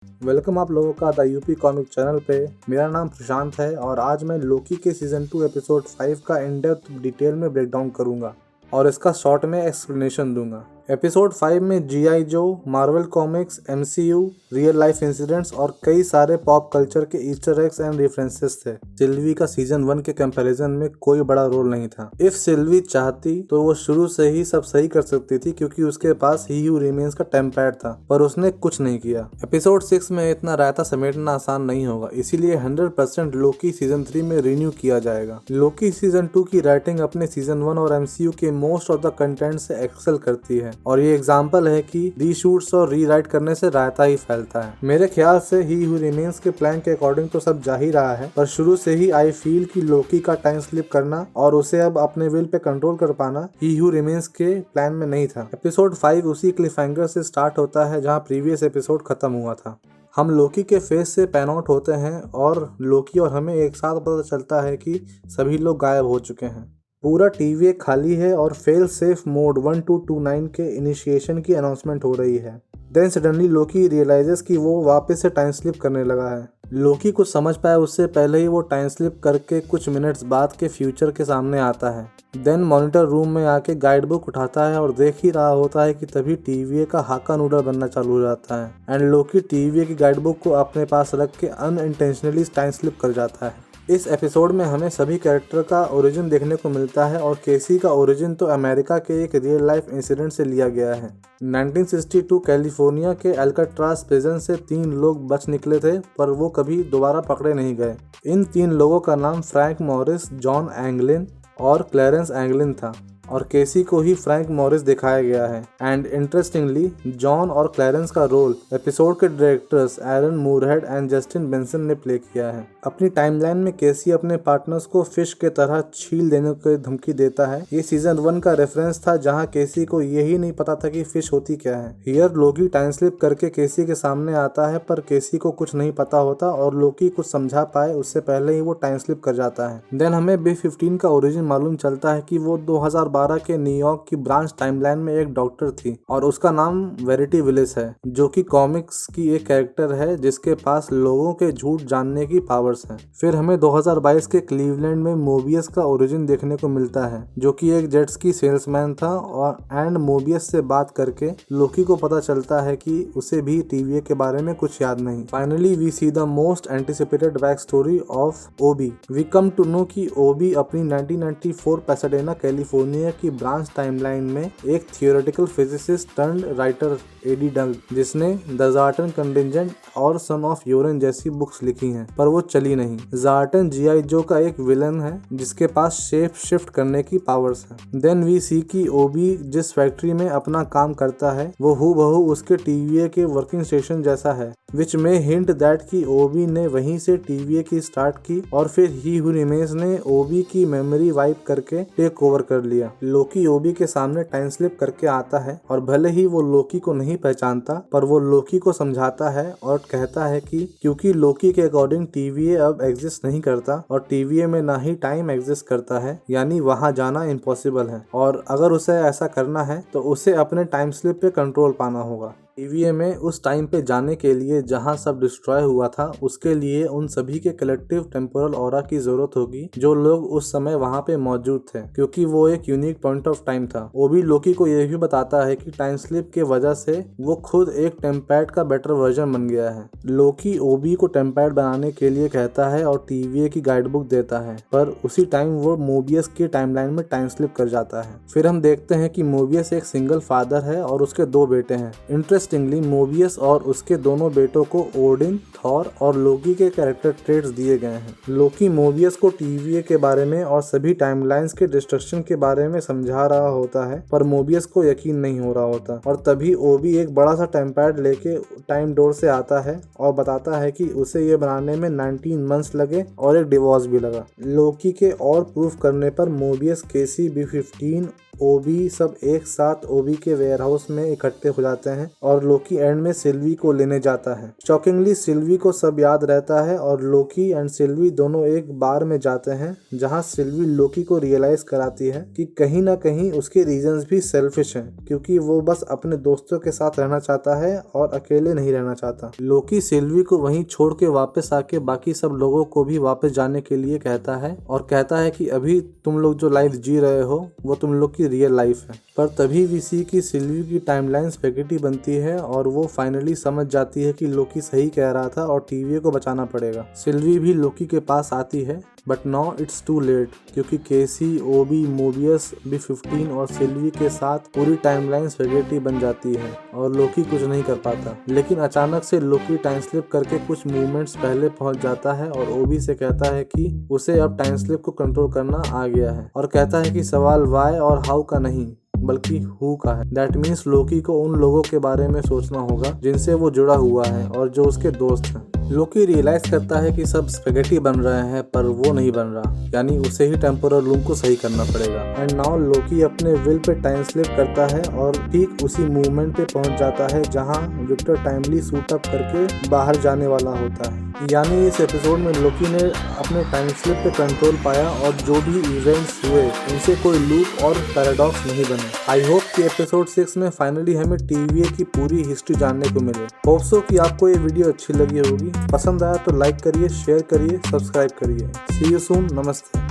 Welcome आप लोगों का द यूपी कॉमिक चैनल पे। मेरा नाम प्रशांत है और आज मैं लोकी के सीज़न 2 एपिसोड 5 का इन डेप्थ डिटेल में ब्रेकडाउन करूंगा और इसका शॉर्ट में एक्सप्लेनेशन दूंगा। एपिसोड 5 में जीआई जो, Marvel comics, MCU, real life incidents और कई सारे पॉप कल्चर के ईस्टर एग्स एंड रेफरेंसेस थे। सिल्वी का सीजन 1 के कंपैरिजन में कोई बड़ा रोल नहीं था। इफ सिल्वी चाहती तो वो शुरू से ही सब सही कर सकती थी क्योंकि उसके पास ही हू रिमेन्स का टेम्पैड था, पर उसने कुछ नहीं किया। एपिसोड 6 में इतना रायता समेटना आसान नहीं होगा, इसीलिए 100% लोकी सीजन 3 में रिन्यू किया जाएगा। लोकी सीजन 2 की राइटिंग अपने सीजन 1 और एमसीयू के मोस्ट ऑफ द कंटेंट से एक्सेल करती है और ये एग्जाम्पल है कि रीशूट्स और रीराइट करने से रायता ही फैलता है। मेरे ख्याल से ही हू रिमेन्स के प्लान के अकॉर्डिंग तो सब जा ही रहा है, पर शुरू से ही आई फील कि लोकी का टाइम स्लिप करना और उसे अब अपने विल पे कंट्रोल कर पाना ही हू रिमेन्स के प्लान में नहीं था। एपिसोड 5 उसी क्लिफहैंगर से स्टार्ट होता है जहां प्रीवियस एपिसोड खत्म हुआ था। हम लोकी के फेस से पैन आउट होते हैं और लोकी और हमें एक साथ पता चलता है कि सभी लोग गायब हो चुके हैं। पूरा टीवी खाली है और फेल सेफ मोड 1229 के इनिशिएशन की अनाउंसमेंट हो रही है। देन सडनली लोकी रियलाइजेस कि वो वापस से टाइम स्लिप करने लगा है। लोकी कुछ समझ पाए उससे पहले ही वो टाइम स्लिप करके कुछ मिनट्स बाद के फ्यूचर के सामने आता है। देन मॉनिटर रूम में आके गाइड बुक उठाता है और देख ही रहा होता है कि तभी टीवीए का हाका नूडल बनना चालू हो जाता है एंड लोकी टीवीए की गाइड बुक को अपने पास रख के अनइंटेंशनली टाइम स्लिप कर जाता है। इस एपिसोड में हमें सभी कैरेक्टर का ओरिजिन देखने को मिलता है और केसी का ओरिजिन तो अमेरिका के एक रियल लाइफ इंसिडेंट से लिया गया है। 1962 कैलिफोर्निया के अल्काट्राज प्रिजन से 3 लोग बच निकले थे, पर वो कभी दोबारा पकड़े नहीं गए। इन 3 लोगों का नाम फ्रैंक मॉरिस, जॉन एंगलिन और क्लैरेंस एंगलिन था और केसी को ही फ्रैंक मॉरिस दिखाया गया है। एंड इंटरेस्टिंगली जॉन और क्लैरेंस का रोल एपिसोड के directors Aaron Moorhead and Justin Benson ने प्ले किया है। अपनी टाइमलाइन में केसी अपने पार्टनर्स को फिश के तरह छील देने की धमकी देता है। ये सीजन 1 का रेफरेंस था जहां केसी को यही नहीं पता था कि फिश होती क्या है। हियर लोकी टाइम स्लिप करके केसी के सामने आता है, पर केसी को कुछ नहीं पता होता और लोकी कुछ समझा पाए उससे पहले ही वो टाइम स्लिप कर जाता है। देन हमें B15 का ओरिजिन मालूम चलता है कि वो 2012 के न्यूयॉर्क की ब्रांच टाइमलाइन में एक डॉक्टर थी और उसका नाम वेरिटी विलिस है, जो कि कॉमिक्स की एक कैरेक्टर है जिसके पास लोगों के झूठ जानने की पावर्स हैं। फिर हमें 2022 के क्लीवलैंड में मोबियस का ओरिजिन देखने को मिलता है, जो कि एक जेट्स की सेल्समैन था और एंड मोबियस से बात करके लोकी को पता चलता है कि उसे भी टीवीए के बारे में कुछ याद नहीं। Finally we see the most anticipated back story of OB. We come to know कि ओबी अपनी 1994 पैसाडेना कैलिफोर्निया की ब्रांच टाइमलाइन में एक theoretical physicist turned writer AD Doug, जिसने द ज़ार्टन कंटिंजेंट और सन ऑफ यूरेन जैसी बुक्स लिखी हैं, पर वो चली नहीं। ज़ार्टन जीआई जो का एक विलन है जिसके पास शेप शिफ्ट करने की पावर्स है। देन वी सी की ओबी जिस फैक्ट्री में अपना काम करता है वो हूबहू उसके टीवीए के वर्किंग स्टेशन जैसा है, विच में हिंट दैट कि ओबी ने वहीं से टीवीए की स्टार्ट की और फिर ही हू रिमेन्स ने ओबी की मेमोरी वाइप करके टेक ओवर कर लिया। लोकी ओबी के सामने टाइम स्लिप करके आता है और भले ही वो लोकी को नहीं पहचानता, पर वो लोकी को समझाता है और कहता है कि क्योंकि लोकी के अकॉर्डिंग टीवीए अब एग्जिस्ट नहीं करता और टीवीए में ना ही टाइम एग्जिस्ट करता है, यानी वहां जाना इम्पॉसिबल है और अगर उसे ऐसा करना है तो उसे अपने टाइम स्लिप पे कंट्रोल पाना होगा। टीवीए में उस टाइम पे जाने के लिए जहां सब डिस्ट्रॉय हुआ था, उसके लिए उन सभी के कलेक्टिव टेम्पोरल ऑरा की जरूरत होगी जो लोग उस समय वहां पे मौजूद थे, क्योंकि वो एक यूनिक पॉइंट ऑफ टाइम था। ओबी लोकी को यह भी बताता है कि टाइम स्लिप के वजह से वो खुद एक टेम्पैड का बेटर वर्जन बन गया है। लोकी ओबी को टेम्पैड बनाने के लिए कहता है और टीवीए की गाइड बुक देता है, पर उसी टाइम वो मोबियस की टाइमलाइन में टाइम स्लिप कर जाता है। फिर हम देखते हैं कि मोबियस एक सिंगल फादर है और उसके 2 बेटे हैं। इंटरेस्टिंगली मोबियस और उसके दोनों बेटों को ओडिन, थॉर और लोकी के कैरेक्टर ट्रेट्स दिए गए हैं। लोकी मोबियस को टीवीए के बारे में और सभी टाइमलाइंस के डिस्ट्रक्शन के बारे में समझा रहा होता है, पर मोबियस को यकीन नहीं हो रहा होता और तभी ओबी एक बड़ा सा टेम्पैड लेके टाइम डोर से आता है और बताता है कि उसे ये बनाने में 19 मंथ्स लगे और एक डिवोर्स भी लगा। लोकी के और प्रूफ करने पर मोबियस, केसी, B15, ओबी सब एक साथ ओबी के वेयरहाउस में इकट्ठे हो जाते हैं और और लोकी एंड में सिल्वी को लेने जाता है। शॉकिंगली सिल्वी को सब याद रहता है और लोकी एंड सिल्वी दोनों एक बार में जाते हैं जहां सिल्वी लोकी को रियलाइज कराती है कि कहीं ना कहीं उसके रीजंस भी सेल्फिश हैं, क्योंकि वो बस अपने दोस्तों के साथ रहना चाहता है और अकेले नहीं रहना चाहता। लोकी सिल्वी को वहीं छोड़ के वापस आके बाकी सब लोगों को भी वापस जाने के लिए कहता है और कहता है कि अभी तुम लोग जो लाइफ जी रहे हो वो तुम लोग की रियल लाइफ है। पर तभी वी सी की सिल्वी की टाइमलाइन स्पेगेटी बनती है और वो फाइनली समझ जाती है कि लोकी सही कह रहा था और टीवीए को बचाना पड़ेगा। सिल्वी भी लोकी के पास आती है but now it's too late, क्योंकि केसी, ओबी, मोबियस भी 15 और सिल्वी के साथ पूरी टाइमलाइन स्पेगेटी बन जाती है और लोकी कुछ नहीं कर पाता। लेकिन अचानक से लोकी टाइम स्लिप करके कुछ मूवमेंट्स पहले पहुंच जाता है और ओबी से कहता है कि उसे अब टाइम स्लिप को कंट्रोल करना आ गया है और कहता है कि सवाल वाई और हाउ का नहीं बल्कि हु का है। दैट मीन्स लोकी को उन लोगों के बारे में सोचना होगा जिनसे वो जुड़ा हुआ है और जो उसके दोस्त हैं। लोकी रियलाइज करता है कि सब स्पेगेटी बन रहे हैं पर वो नहीं बन रहा, यानी उसे ही टेम्पोरल लूम को सही करना पड़ेगा। एंड नाउ लोकी अपने विल पे टाइम स्लिप करता है और ठीक उसी मूवमेंट पे पहुंच जाता है जहां विक्टर टाइमली सूट अप करके बाहर जाने वाला होता है। यानी इस एपिसोड में लोकी ने अपने टाइम स्लिप पे कंट्रोल पाया और जो भी इवेंट्स हुए उनसे कोई लूप और पैराडॉक्स नहीं बने। आई होप कि एपिसोड 6 में फाइनली हमें टीवीए की पूरी हिस्ट्री जानने को मिले। होप सो कि आपको ये वीडियो अच्छी लगी होगी। पसंद आया तो लाइक करिए, शेयर करिए, सब्सक्राइब करिए। सी यू सून। नमस्ते।